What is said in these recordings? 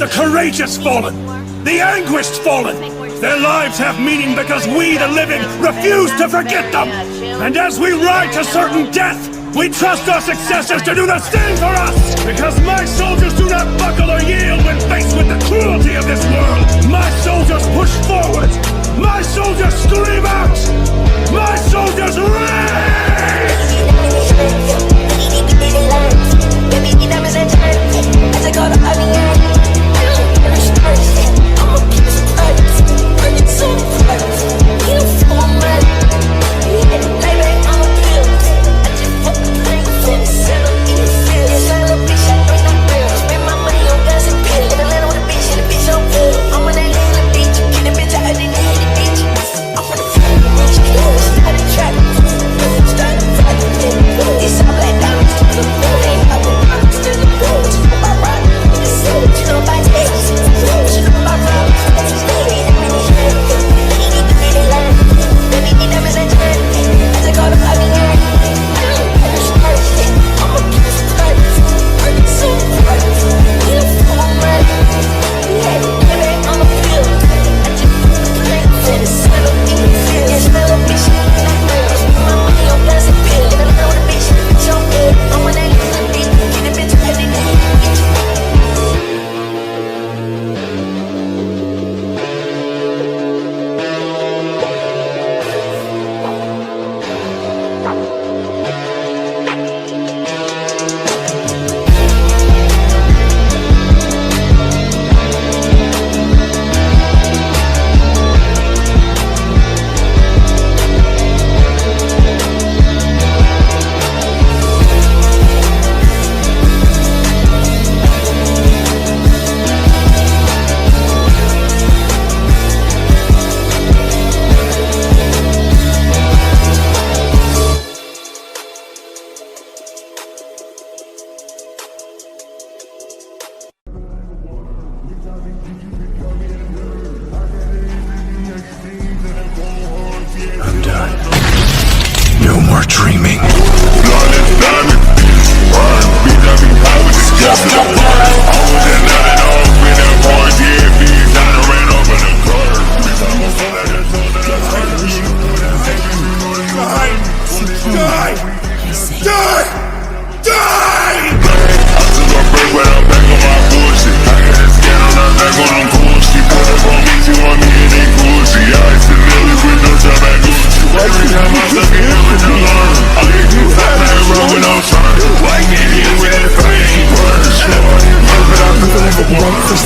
The courageous fallen, the anguished fallen. Their lives have meaning because we, the living, refuse to forget them. And as we ride to certain death, we trust our successors to do the same for us. Because my soldiers do not buckle or yield when faced with the cruelty of this world. My soldiers push forward. My soldiers scream out. My soldiers rage!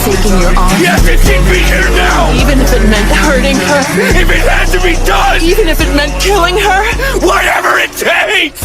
Forsaking your arm. Yes, it should be here now! Even if it meant hurting her. If it had to be done! Even if it meant killing her. Whatever it takes!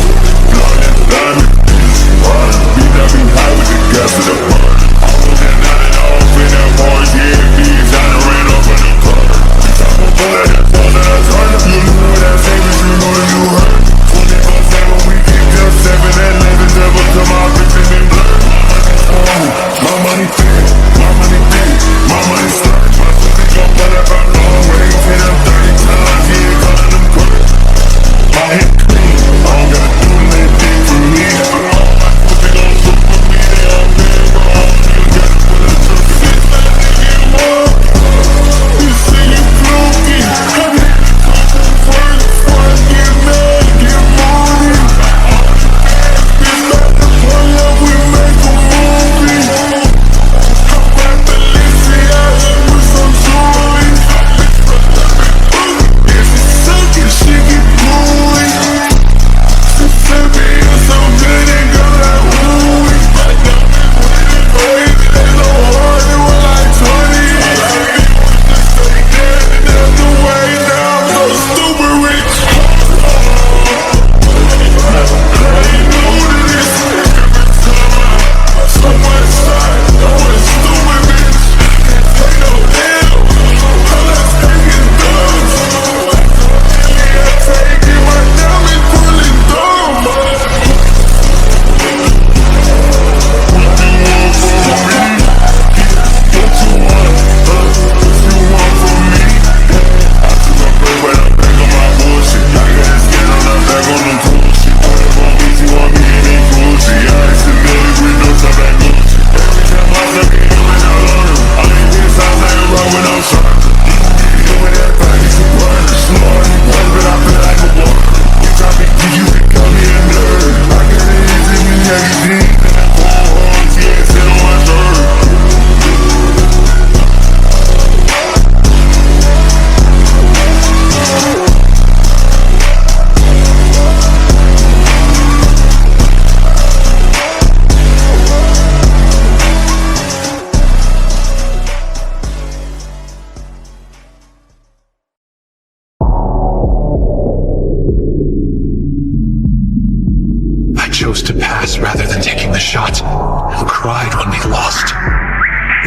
pass rather than taking the shot, who cried when they lost.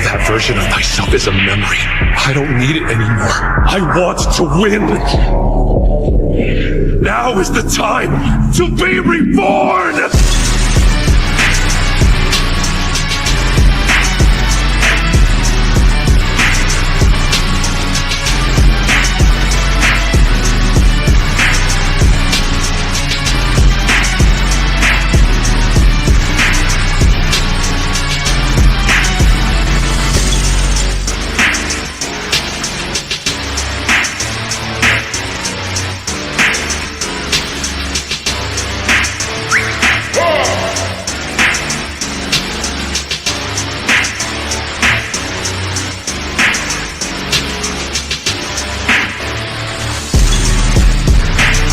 That version of myself is a memory. I don't need it anymore. I want to win. Now is the time to be reborn!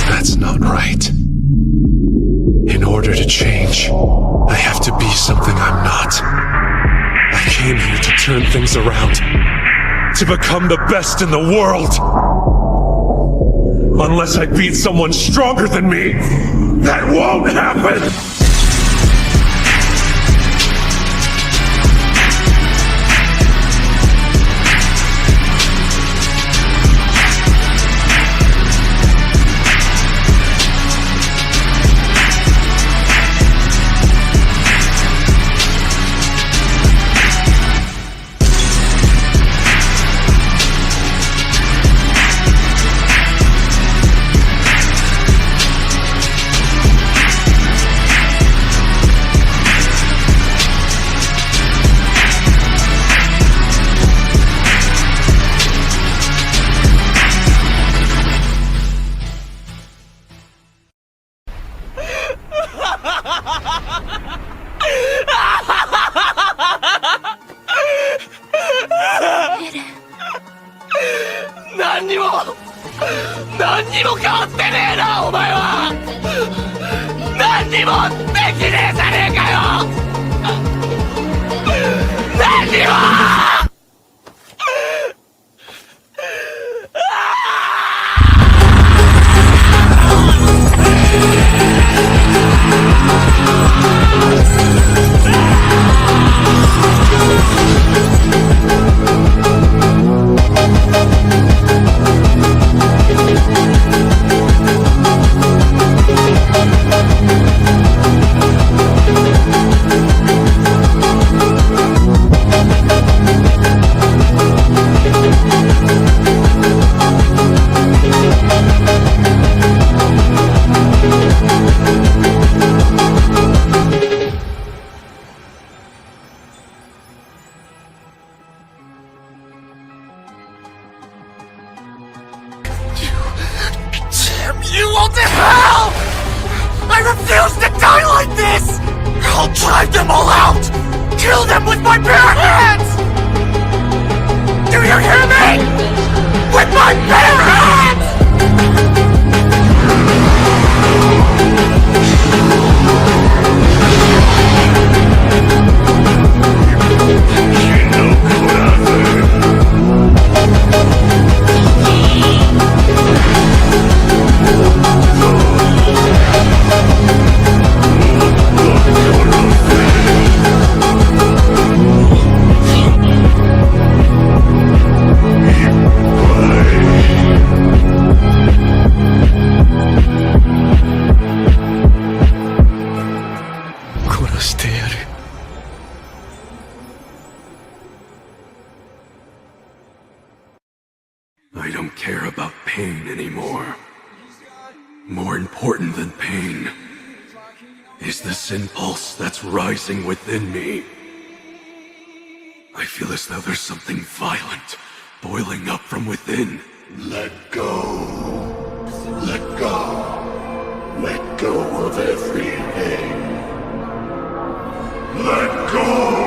That's not right. In order to change, I have to be something I'm not. I came here to turn things around, to become the best in the world. Unless I beat someone stronger than me, that won't happen!何にも変わってねえな、お前は。何にもできねえじゃねえかよ。何にも。You all to hell! I refuse to die like this! I'll drive them all out! Kill them with my bare hands! Do you hear me? With my bare hands! I don't care about pain anymore. More important than pain is this impulse that's rising within me. I feel as though there's something violent boiling up from within. Let go. Let go. Let go of everything. Let go!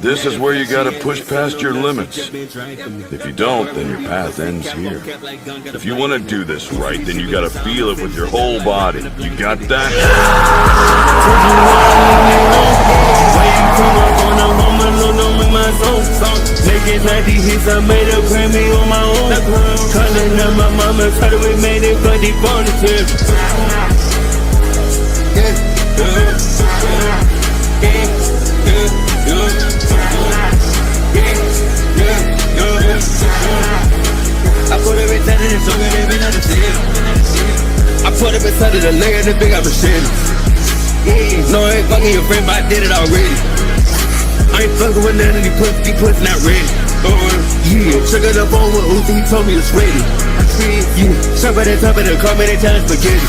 This is where you gotta push past your limits. If you don't, then your path ends here. If you wanna do this right, then you gotta feel it with your whole body. You got that? Making 90 hits, I made a Grammy on my own. Calling up my mama, try to we made it for the bonus. I put every time in the song and every night I see it. I put up inside of the leg and the big I'm machine. No, I ain't fucking your friend, but I did it already. I ain't fucking with none of these pussy not ready. Yeah, check it up on with Uzi, he told me it's ready. Yeah, shop at the top of the car, many times spaghetti.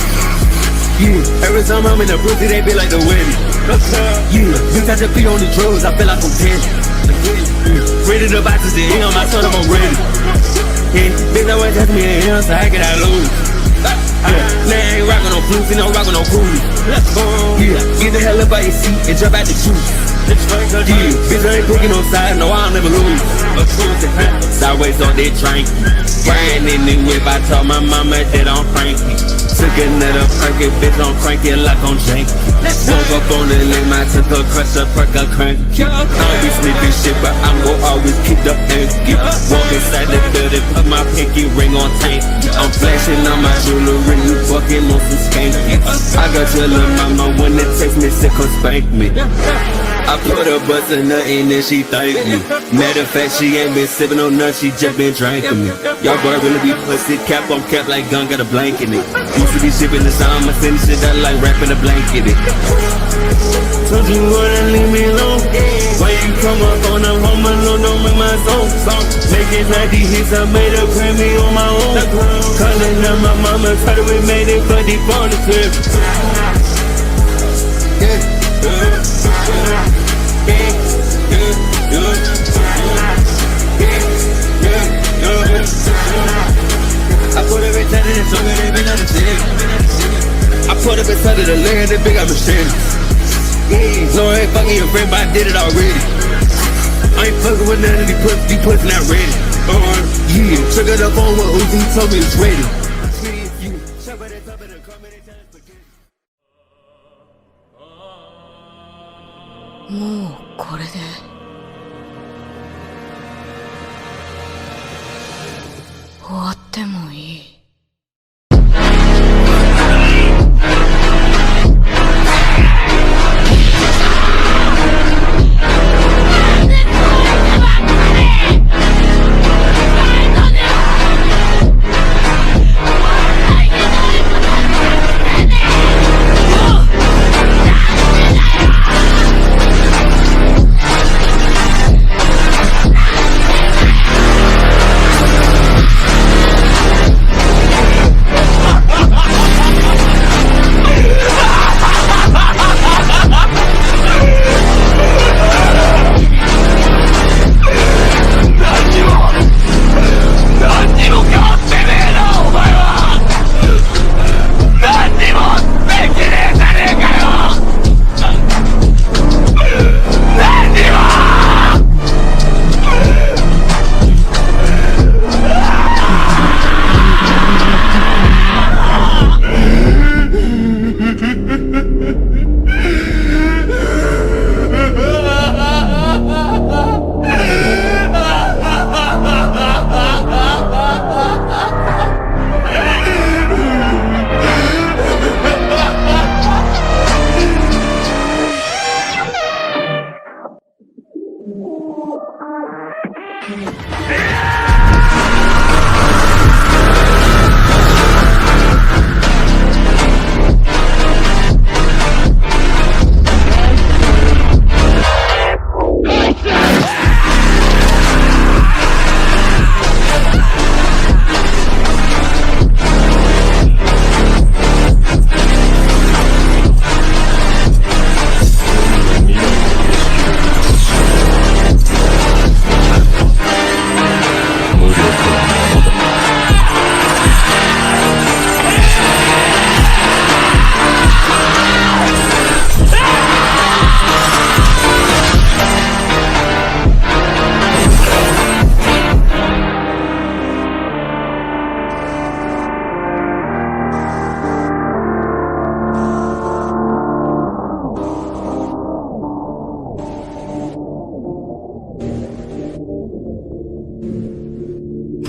Yeah, every time I'm in the pussy, they be like the wedding. Yeah, bitch, I just be on the drugs, I feel like I'm 10. Ready to box this in on my son, I'm ready. Yeah, bitch, always ask me an answer, how can I lose? Yeah, now I ain't rockin' no flutes, ain't no rockin' no coolie. Yeah, get the hell up out your seat and jump out the chute. Yeah, bitch, I ain't picking no side, no, I'll never lose. Sideways on that train, riding in the whip, I told my mama that I'm cranky. Took another perky, bitch, I'm cranky like I'm janky. Woke up on the limb, I took a crush, a perk, a cranky. I don't be sniffing shit, but I'm gon' always keep the hanky. Walk inside the building, put my pinky ring on tank. I'm flashing on my jewelry, you fucking on some skanky. I got your little mama when it takes me, sick, come spank me. I put a bus in her and then she thanked me. Matter of fact, she ain't been sipping on none, she just been drinking me. Y'all boy really be pussy, cap on cap like gun, got a blanket in it. Used to be shipping the sound, I'ma send shit out like rapping a blanket in it. Told you wouldn't leave me alone. Why you come up on a home alone, don't make my song. Making 90 hits, I made a Grammy on my own. Calling up my mama, try to we made it for the bonus clip. I put every time in the song and every night I see it. I put up inside of the leg and the big I'm machine. No, I ain't fucking your friend, but I did it already. I ain't fucking with none of these pussy not ready. Yeah, check it up on what Uzi, he told me it's ready. Mo, これで終わってもいい。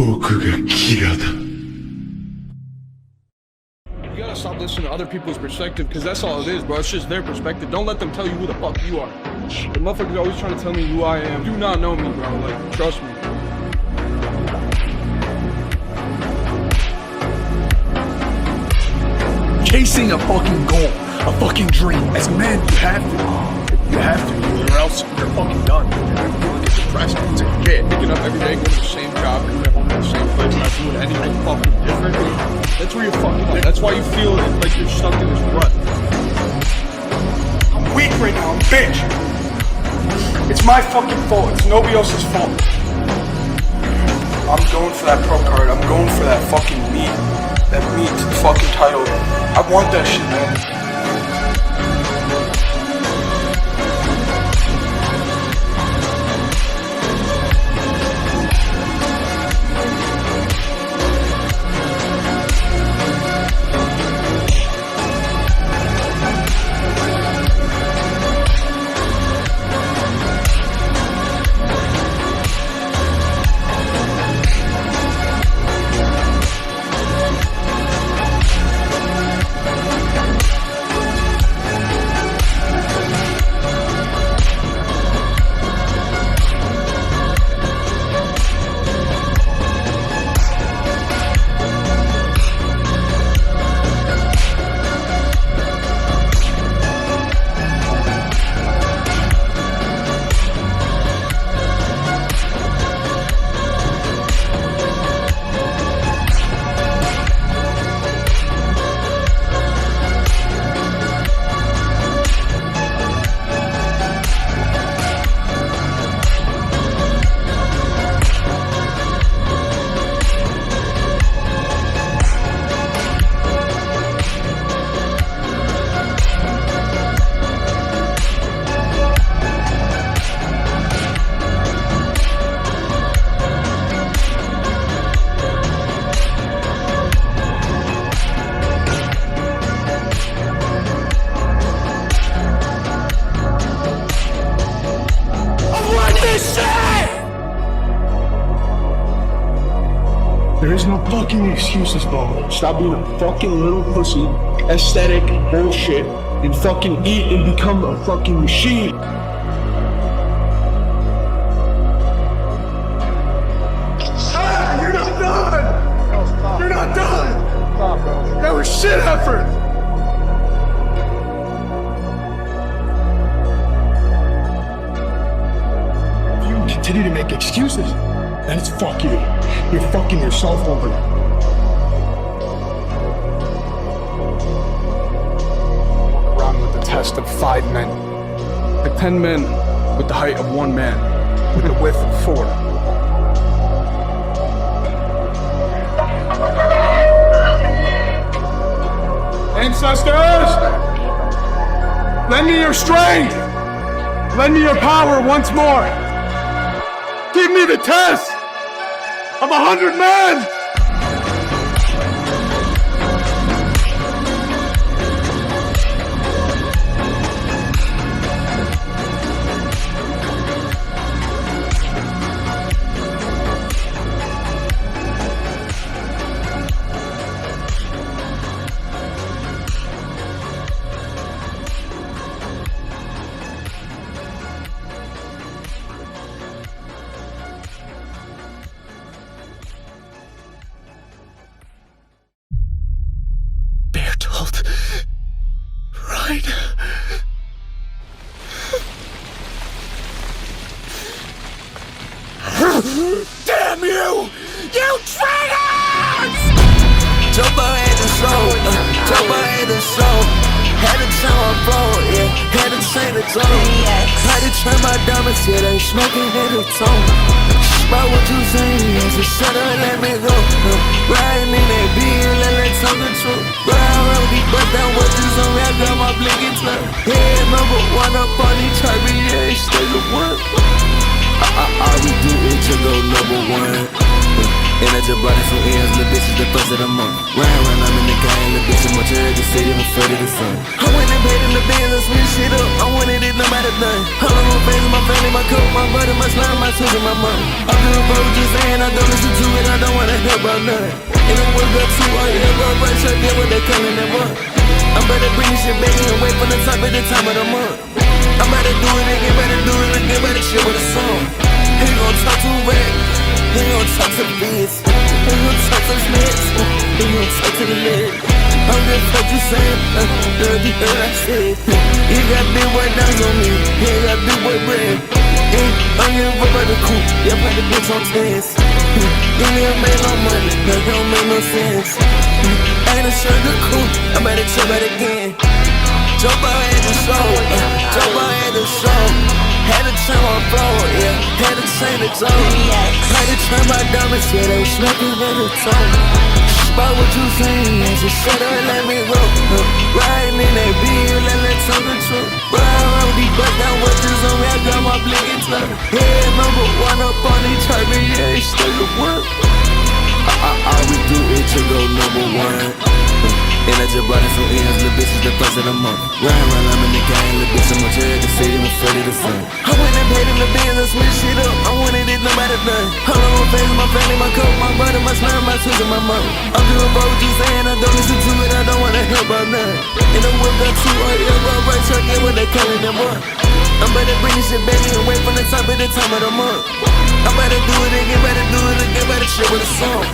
僕がキラだ。 You gotta stop listening to other people's perspective, because that's all it is, bro. It's just their perspective. Don't let them tell you who the fuck you are. The motherfuckers are always trying to tell me who I am. Do not know me, bro. Like, trust me. Chasing a fucking goal, a fucking dream. As men, you have to. You have to, or else you're fucking done. People get depressed. It's a shit. Picking up every day, going to the same job, coming home to the same place, not doing anything fucking different. That's where you're fucking up. That's why you feel like you're stuck in this rut. I'm weak right now, I'm bitch. It's my fucking fault, it's nobody else's fault. I'm going for that pro card, I'm going for that fucking meat. That meat fucking title. I want that shit, man. There is no fucking excuses, bro. Stop being a fucking little pussy, aesthetic bullshit, and fucking eat and become a fucking machine. Ah, you're not done! You're not done! Stop, bro. That was shit effort! If you continue to make excuses, then it's fuck you. You're fucking yourself over. Around with the test of 5 men. The 10 men with the height of 1 man, with the width of 4. Ancestors! Lend me your strength! Lend me your power once more! Give me the test of 100 men! Damn you! You traitors! Jumper at the soul, jumper at the soul. Had to turn my phone, yeah, had to change the tone. Had to turn my diamonds, yeah, they smoking in the tone. About what you saying, yeah, so shut up and let me go. Riding in that beat, let that talk the truth. Ride around the bust down what you on me, I got my blinking club. Head number 1 up on the chart, yeah, stay the one. All we do is to go number 1. And I just brought in some ends, little bitches, the first of the month. Round, I'm in the game, little bitch, I'm much the city, I'm afraid of the sun. I went and paid in the bands, I switch shit up, I wanted it no matter done. All of my friends, my family, my coat, my brother, my slime, my children, my mom. I'm doing both, just saying I don't listen to it, I don't wanna hear about none. And I woke up too hard, yeah, bro, right, shut down what they calling that one. I'm about to bring this shit back and wait for the top at the time of the month. I'm about to do it again, better do it again, better shit with a song. He gon' talk to Red, he gon' talk to the Biz, he gon' talk to the Smiths, he gon' talk to the Lid. I'm just what you saying, girl, you heard I said. You got big boy downs on me, he got big boy bread. I'm getting up by the coop, yeah, put the bitch on tens. You ain't made no money, that don't make no sense. Ain't a shirt the coop, I'm about to trip out again. Jump out at the show, jump out at the show. Had to turn my flow, yeah, had to change the zone. Had to turn my diamonds, yeah, they was smoking at the tone. About what you saying, just shut up, let me roll. Riding in that beat, let tell the truth. Ride around these bust down watches on me, I got my blinking tunnel. Head number one up on these turbine, yeah, it's still the work. All we do is to go number one. And I just brought in some ends, little bitches, the first of the month. Round, I'm in the game, little bitch, I'm much the city, I'm afraid of the sun. I went and paid in the bands, I switch shit up, I wanted it no matter done. All of my friends, my family, my coat, my brother, my slime, my children, my mom. I'm doing both, just saying I don't listen to it, I don't wanna hear about none. And I woke up too hard, yeah, bro, right, truck, yeah, what they calling them up. I'm about to bring this shit back and wait for the top at the time of the month. I'm about to do it again, better shit with a song.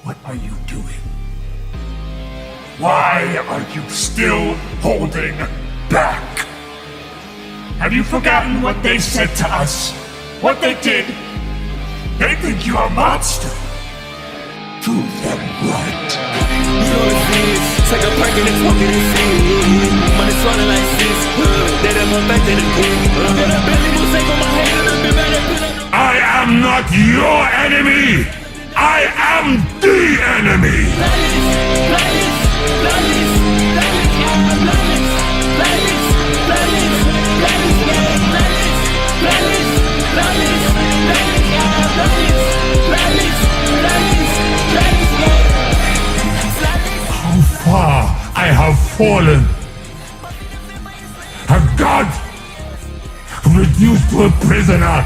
What are you doing? Why are you still holding back? Have you forgotten what they said to us? What they did? They think you're a monster. Do them right. You know what it is, take a perk and it's walking and see. Money swallowing like sis, they done my back, they done quick. And I barely will take on my head and I've been better put up. I am not your enemy! I am the enemy! How far I have fallen! A god reduced to a prisoner!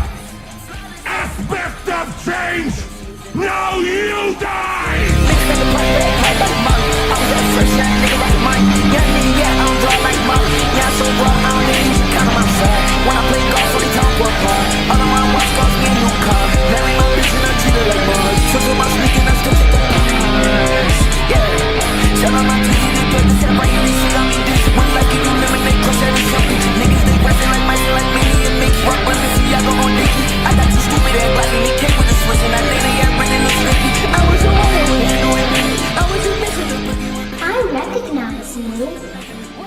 Aspect of change! Now you die!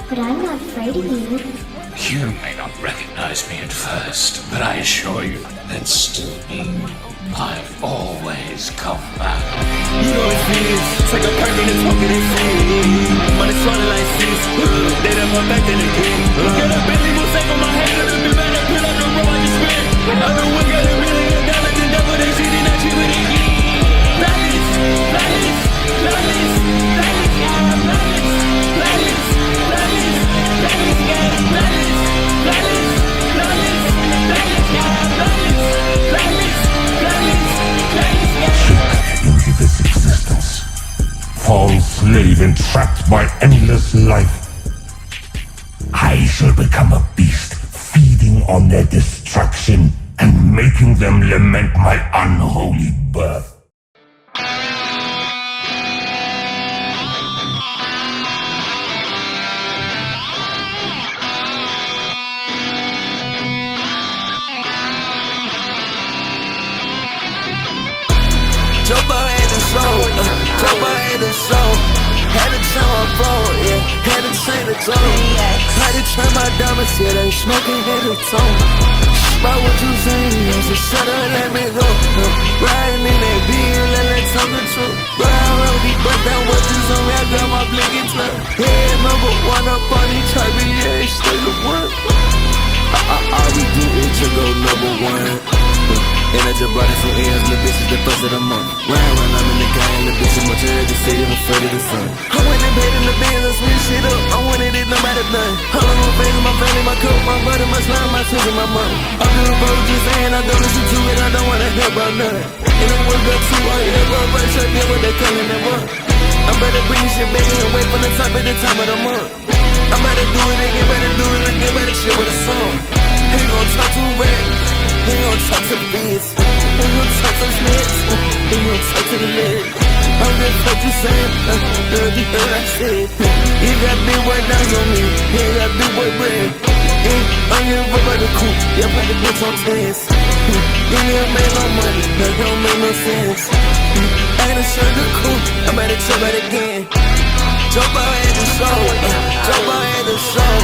But I'm not afraid of you. You may not recognize me at first, but I assure you that still me. I've always come back. You know what it is, take a perk and it's walking and see. Money swallowing like sis, they done my back, they done quick. Girl, I barely will take on my head, I've been better put up the road, I just spit. I know we got a million dollars, the devil, they see it, not cheap with it. Into this existence, fall slave entrapped by endless life. I shall become a beast, feeding on their destruction and making them lament my unholy birth. hit the show. Had to turn my phone, yeah. Had to change the tone. Had to turn my diamonds, yeah. They smoking, hit the tone. About what you saying, so shut up, let me go. Riding in that beat, let's talk the truth. Ride around these bust down watches on me, I got my blinking club. Head number one up on these charts, yeah, stay the work. All we do is to go number one. And I just brought in some ends, the bitches the first of the month. Round, I'm in the game, the bitches much of the city, I'm afraid of the sun. I went and paid in the bins, I switch shit up, I wanted it no matter done. All of my face, my family, my coat, my brother, my slime, my sister, my mom. I'm doing both just saying, I don't listen to it, I don't wanna hear about none. And I woke up too hard, yeah, bro, but shut down what they calling them up. I better bring this shit back and wait for the top at the time of the month. I better do it again, better shit with a song. Ain't gon' talk to red, ain't gon' talk to the beats, ain't gon' talk to the snitch, ain't gon' talk to the lid. I'm just what you said, girl, you heard I said. You got big white dogs on me, you got big white bread. I'm here about the coupe, yeah, put the bitch on test. You ain't made no money, that don't make no sense. I ain't a shirt the coupe, I better try that again. Jump out at the show, jump out at the show.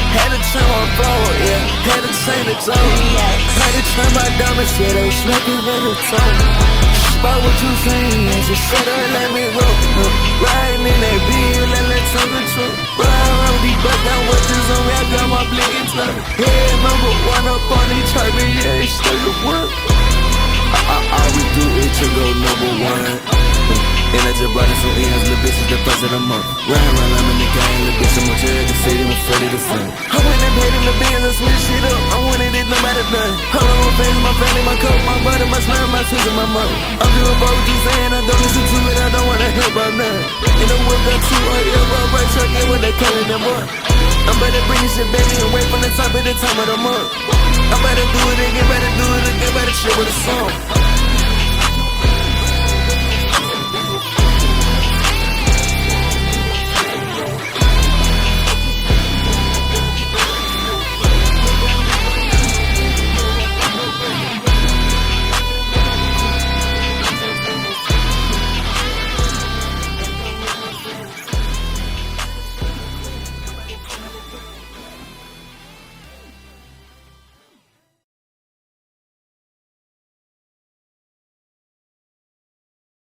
Had to turn my floor, yeah, had to change the tone. Had to turn my diamonds, yeah, they smoking in the tone. About what you saying, so shut up, let me go. Riding in that beat, let's talk the truth. Ride around these bust down watches on me, I got my blinking club. Head number one up on these charts, yeah, stay to work. All we do is to go number one. And I just brought in some ends, the bitches the first of the month. Round, I'm in the game, the bitch, I'm much of the city, I'm afraid of the sun. I went and paid in the bins, I switch shit up, I wanted it no matter done. All of my face, my family, my coat, my brother, my slime, my sister, my mom. I'm doing both what you saying, I don't listen to it, I don't wanna hear about none. And I woke up too hard, yeah, bro, right, truck, yeah, what they calling them up. I better bring this shit back and wait from the top at the time of the month. I better do it again, better shit with a song.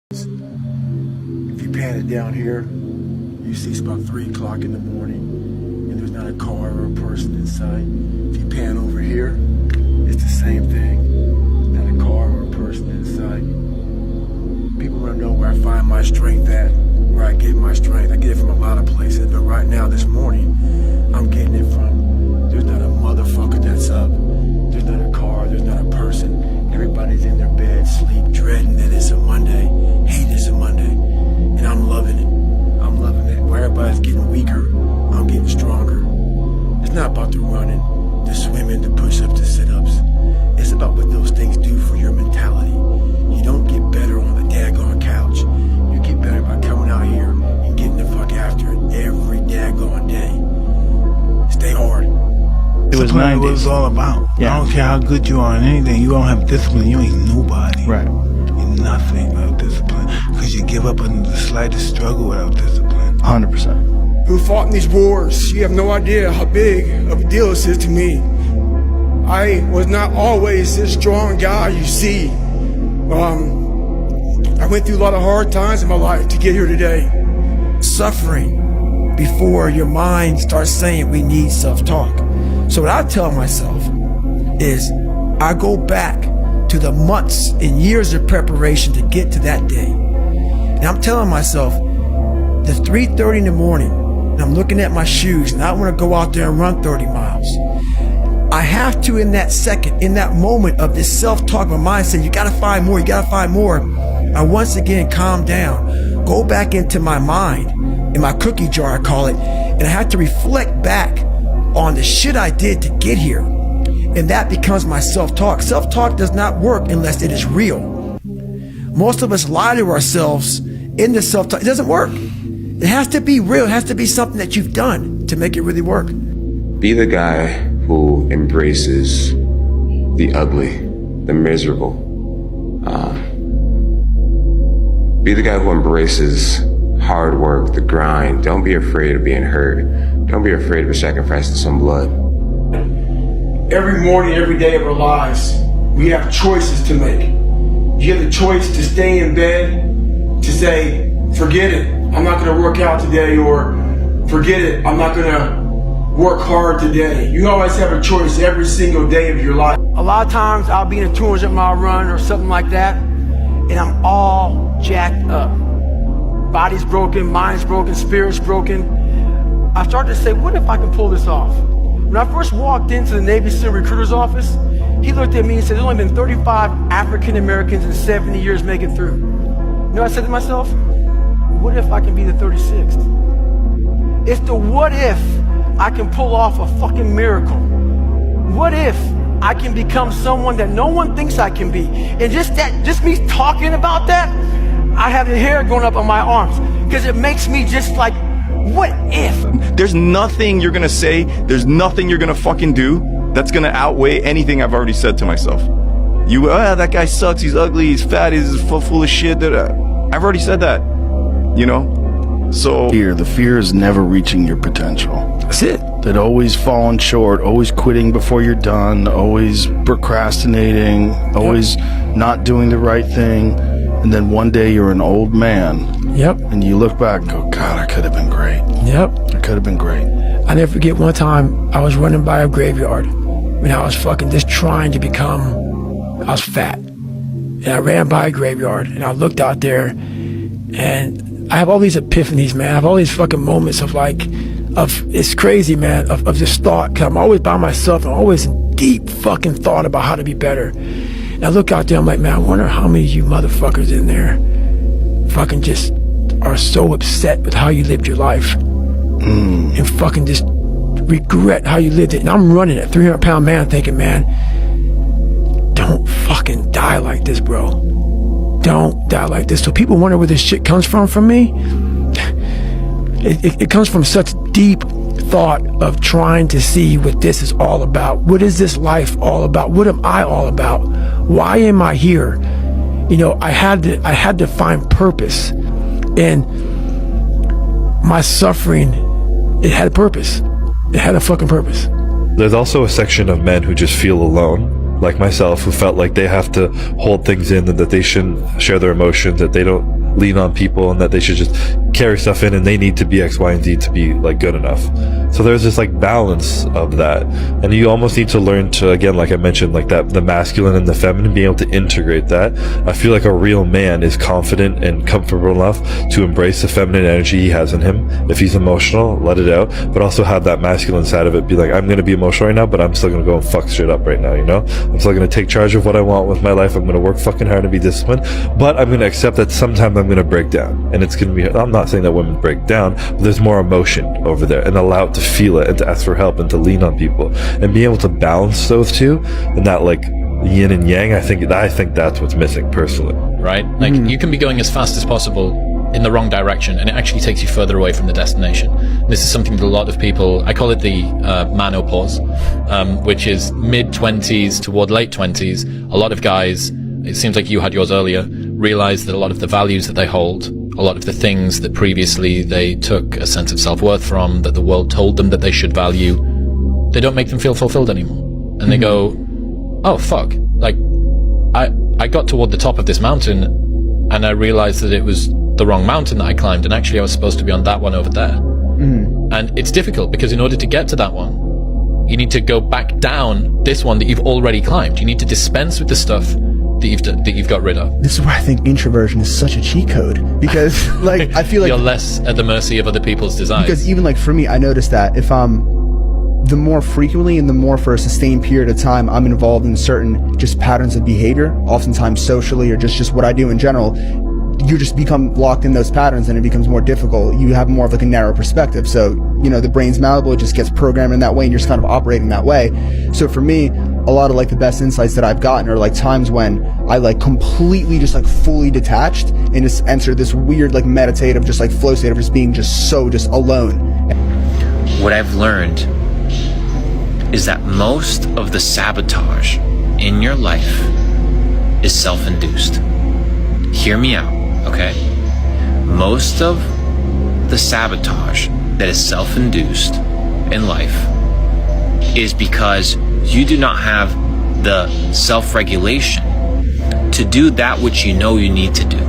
If you pan it down here, you see it's about 3 o'clock in the morning, and there's not a car or a person in sight. If you pan over here, it's the same thing. Not a car or a person in sight. People want to know where I find my strength at, where I get my strength. I get it from a lot of places, but right now, this morning, I'm getting it from, there's not a motherfucker that's up. There's not a car, there's not a person. Everybody's in their bed, sleep, dreading that it's a Monday, hate it's a Monday, and I'm loving it. I'm loving it. Where everybody's getting weaker, I'm getting stronger. It's not about the running, the swimming, the push-ups, the sit-ups. It's about what those things do for your mentality. You don't get better on the daggone couch. You get better by coming out here and getting the fuck after it every daggone day. Stay hard. It was 90s. What it's all about. Yeah. I don't care how good you are in anything. You don't have discipline. You ain't nobody. Right. You're nothing without discipline. Because you give up under the slightest struggle without discipline. 100%. Who fought in these wars? You have no idea how big of a deal this is to me. I was not always this strong guy you see. I went through a lot of hard times in my life to get here today. Suffering before your mind starts saying we need self-talk. So what I tell myself is I go back to the months and years of preparation to get to that day. And I'm telling myself, the 3:30 in the morning, and I'm looking at my shoes, and I want to go out there and run 30 miles. I have to, in that second, in that moment of this self-talk, my mind saying, you gotta find more, you gotta find more. I once again calm down, go back into my mind, in my cookie jar I call it, and I have to reflect back on the shit I did to get here. And that becomes my self-talk. Self-talk does not work unless it is real. Most of us lie to ourselves in the self-talk. It doesn't work. It has to be real. It has to be something that you've done to make it really work. Be the guy who embraces the ugly, the miserable. Be the guy who embraces hard work, the grind. Don't be afraid of being hurt. Don't be afraid of sacrificing some blood. Every morning, every day of our lives, we have choices to make. You have the choice to stay in bed, to say, forget it, I'm not gonna work out today, or forget it, I'm not gonna work hard today. You always have a choice every single day of your life. A lot of times I'll be in a 200-mile run or something like that, and I'm all jacked up. Body's broken, mind's broken, spirit's broken. I started to say, what if I can pull this off? When I first walked into the Navy SEAL recruiter's office, he looked at me and said, there's only been 35 African Americans in 70 years make it through. You know what I said to myself? What if I can be the 36th? It's the what if I can pull off a fucking miracle. What if I can become someone that no one thinks I can be? And just me talking about that, I have the hair going up on my arms because it makes me just like, what if? There's nothing you're gonna say, there's nothing you're gonna fucking do that's gonna outweigh anything I've already said to myself. That guy sucks, he's ugly, he's fat, he's full of shit. I've already said that, you know? So the fear is never reaching your potential. That's it. That always falling short, always quitting before you're done, always procrastinating, always not doing the right thing. And then one day you're an old man. Yep. And you look back and go, God, I could have been great. Yep. I could have been great. I never forget one time I was running by a graveyard when I was fucking just trying to become, I was fat. And I ran by a graveyard and I looked out there and I have all these epiphanies, man. I have all these fucking moments of it's crazy, man, of just thought. Cause I'm always by myself and always in deep fucking thought about how to be better. And I look out there, I'm like, man, I wonder how many of you motherfuckers in there fucking just are so upset with how you lived your life and fucking just regret how you lived it. And I'm running a 300-pound man thinking, man, don't fucking die like this, bro. Don't die like this. So people wonder where this shit comes from me. It comes from such deep thought of trying to see what this is all about. What is this life all about? What am I all about? Why am I here? You know, I had to find purpose. And my suffering, it had a purpose. It had a fucking purpose. There's also a section of men who just feel alone, like myself, who felt like they have to hold things in and that they shouldn't share their emotions, that they don't lean on people, and that they should just carry stuff in and they need to be X, Y, and Z to be like good enough. So there's this like balance of that, and you almost need to learn to, again, like I mentioned, like that, the masculine and the feminine, being able to integrate that. I feel like a real man is confident and comfortable enough to embrace the feminine energy he has in him. If he's emotional, let it out, but also have that masculine side of it, be like, I'm gonna be emotional right now, but I'm still gonna go and fuck shit up right now, you know? I'm still gonna take charge of what I want with my life. I'm gonna work fucking hard and be disciplined, but I'm gonna accept that sometimes I'm gonna break down, and it's gonna be, I'm not saying that women break down, but there's more emotion over there, and allow it to feel it and to ask for help and to lean on people and be able to balance those two, and that like yin and yang. I think that's what's missing personally. Right? Like you can be going as fast as possible in the wrong direction, and it actually takes you further away from the destination. This is something that a lot of people, I call it the menopause, which is mid-20s toward late 20s. A lot of guys, it seems like you had yours earlier, realize that a lot of the values that they hold, a lot of the things that previously they took a sense of self-worth from, that the world told them that they should value, they don't make them feel fulfilled anymore. And they go, oh fuck, like I got toward the top of this mountain and I realized that it was the wrong mountain that I climbed, and actually I was supposed to be on that one over there. And it's difficult because in order to get to that one, you need to go back down this one that you've already climbed. You need to dispense with the stuff that you've got rid of. This is why I think introversion is such a cheat code, because like I feel like you're less at the mercy of other people's desires. Because even like for me, I noticed that if the more frequently and the more for a sustained period of time I'm involved in certain just patterns of behavior, oftentimes socially or just what I do in general, you just become locked in those patterns and it becomes more difficult. You have more of like a narrow perspective. So, you know, the brain's malleable, it just gets programmed in that way and you're just kind of operating that way. So for me, a lot of like the best insights that I've gotten are like times when I like completely just like fully detached and just enter this weird like meditative just like flow state of just being just so just alone. What I've learned is that most of the sabotage in your life is self-induced. Hear me out, okay? Most of the sabotage that is self-induced in life is because you do not have the self-regulation to do that which you know you need to do.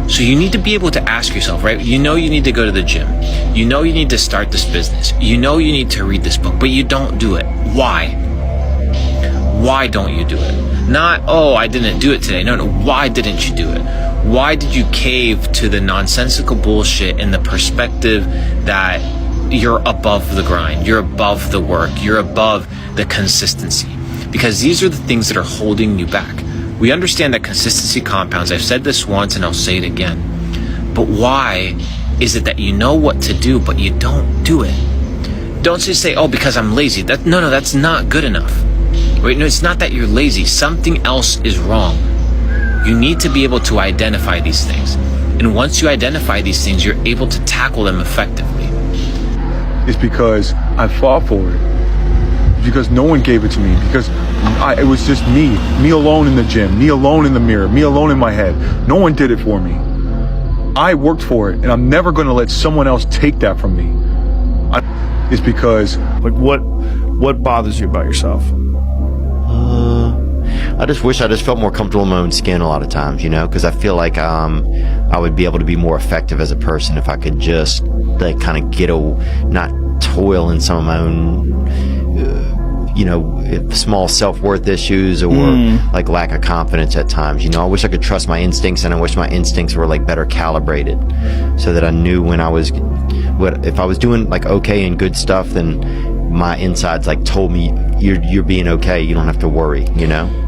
So you need to be able to ask yourself, right? You know you need to go to the gym. You know you need to start this business. You know you need to read this book, but you don't do it. Why? Why don't you do it? Not, oh, I didn't do it today. No, why didn't you do it? Why did you cave to the nonsensical bullshit in the perspective that you're above the grind, you're above the work, you're above the consistency? Because these are the things that are holding you back. We understand that consistency compounds. I've said this once and I'll say it again. But why is it that you know what to do, but you don't do it? Don't just say, oh, because I'm lazy. No, that's not good enough. Right? No, it's not that you're lazy. Something else is wrong. You need to be able to identify these things. And once you identify these things, you're able to tackle them effectively. It's because I fought for it. Because no one gave it to me. Because it was just me alone in the gym, me alone in the mirror, me alone in my head. No one did it for me. I worked for it, and I'm never going to let someone else take that from me. It's because, like, what bothers you about yourself? I just wish I just felt more comfortable in my own skin a lot of times, you know, because I feel like I would be able to be more effective as a person if I could just like kind of not toil in some of my own, you know, small self-worth issues or like lack of confidence at times. You know, I wish I could trust my instincts, and I wish my instincts were like better calibrated so that I knew when if I was doing like okay and good stuff, then my insides like told me you're being okay. You don't have to worry, you know?